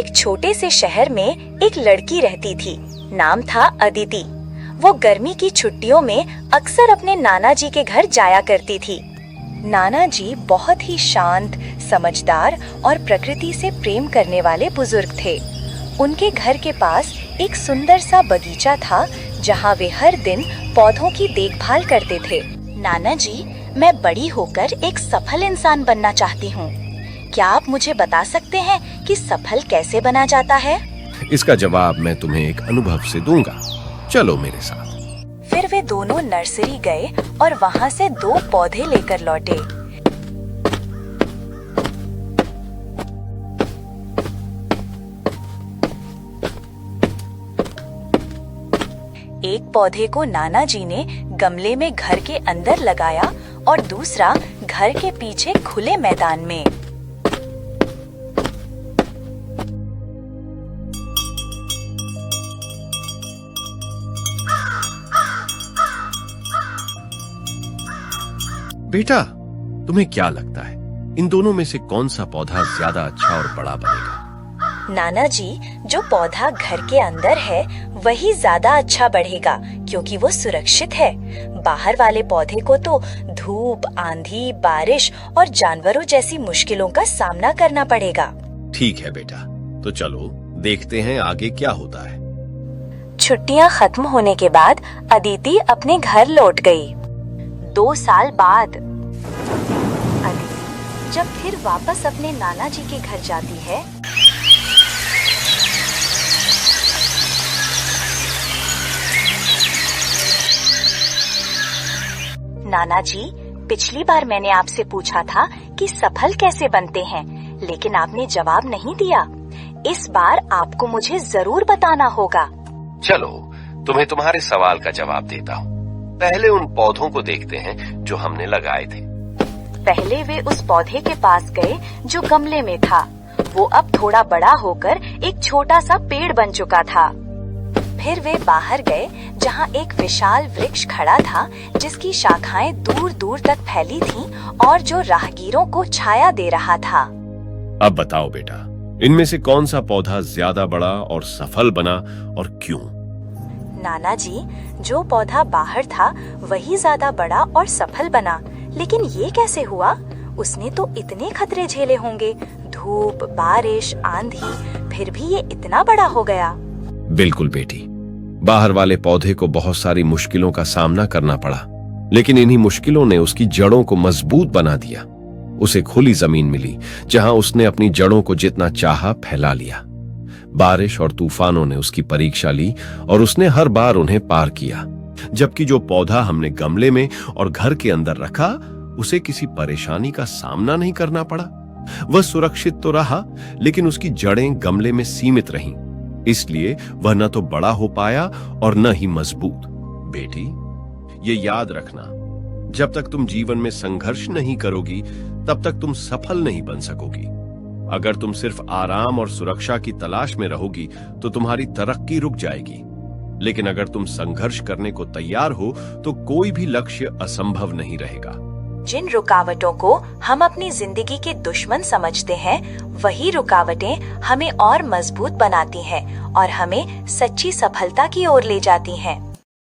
एक छोटे से शहर में एक लड़की रहती थी। नाम था अदिति। वो गर्मी की छुट्टियों में अक्सर अपने नाना जी के घर जाया करती थी। नाना जी बहुत ही शांत, समझदार और प्रकृति से प्रेम करने वाले बुजुर्ग थे। उनके घर के पास एक सुंदर सा बगीचा था जहाँ वे हर दिन पौधों की देखभाल करते थे। नाना जी, मैं बड़ी होकर एक सफल इंसान बनना चाहती हूँ। क्या आप मुझे बता सकते हैं कि सफल कैसे बना जाता है? इसका जवाब मैं तुम्हें एक अनुभव से दूंगा। चलो मेरे साथ। फिर वे दोनों नर्सरी गए और वहाँ से 2 पौधे लेकर लौटे। एक पौधे को नाना जी ने गमले में घर के अंदर लगाया और दूसरा घर के पीछे खुले मैदान में। बेटा, तुम्हें क्या लगता है इन दोनों में से कौन सा पौधा ज्यादा अच्छा और बड़ा बनेगा? नाना जी, जो पौधा घर के अंदर है वही ज्यादा अच्छा बढ़ेगा क्योंकि वो सुरक्षित है। बाहर वाले पौधे को तो धूप, आंधी, बारिश और जानवरों जैसी मुश्किलों का सामना करना पड़ेगा। ठीक है बेटा, तो चलो देखते हैं आगे क्या होता है। छुट्टियां खत्म होने के बाद अदिति अपने घर लौट गई। 2 साल बाद अदिति जब फिर वापस अपने नाना जी के घर जाती है, नाना जी, पिछली बार मैंने आपसे पूछा था कि सफल कैसे बनते हैं, लेकिन आपने जवाब नहीं दिया। इस बार आपको मुझे जरूर बताना होगा। चलो, तुम्हें तुम्हारे सवाल का जवाब देता हूँ। पहले उन पौधों को देखते हैं जो हमने लगाए थे। पहले वे उस पौधे के पास गए जो गमले में था। वो अब थोड़ा बड़ा होकर एक छोटा सा पेड़ बन चुका था। फिर वे बाहर गए जहाँ एक विशाल वृक्ष खड़ा था जिसकी शाखाएं दूर दूर तक फैली थीं और जो राहगीरों को छाया दे रहा था। अब बताओ बेटा, इनमें से कौन सा पौधा ज्यादा बड़ा और सफल बना और क्यों? नाना जी, जो पौधा बाहर था वही ज्यादा बड़ा और सफल बना, लेकिन ये कैसे हुआ? उसने तो इतने खतरे झेले होंगे, धूप, बारिश, आंधी, फिर भी ये इतना बड़ा हो गया। बिल्कुल बेटी, बाहर वाले पौधे को बहुत सारी मुश्किलों का सामना करना पड़ा, लेकिन इन्हीं मुश्किलों ने उसकी जड़ों को मजबूत बना दिया। उसे खुली जमीन मिली जहां उसने अपनी जड़ों को जितना चाहा फैला लिया। बारिश और तूफानों ने उसकी परीक्षा ली और उसने हर बार उन्हें पार किया। जबकि जो पौधा हमने गमले में और घर के अंदर रखा, उसे किसी परेशानी का सामना नहीं करना पड़ा। वह सुरक्षित तो रहा, लेकिन उसकी जड़ें गमले में सीमित रहीं। इसलिए वह न तो बड़ा हो पाया और न ही मजबूत। बेटी, ये याद रखना, जब तक तुम जीवन में संघर्ष नहीं करोगी तब तक तुम सफल नहीं बन सकोगी। अगर तुम सिर्फ आराम और सुरक्षा की तलाश में रहोगी तो तुम्हारी तरक्की रुक जाएगी। लेकिन अगर तुम संघर्ष करने को तैयार हो तो कोई भी लक्ष्य असंभव नहीं रहेगा। जिन रुकावटों को हम अपनी जिंदगी के दुश्मन समझते हैं, वही रुकावटें हमें और मजबूत बनाती हैं और हमें सच्ची सफलता की ओर ले जाती हैं।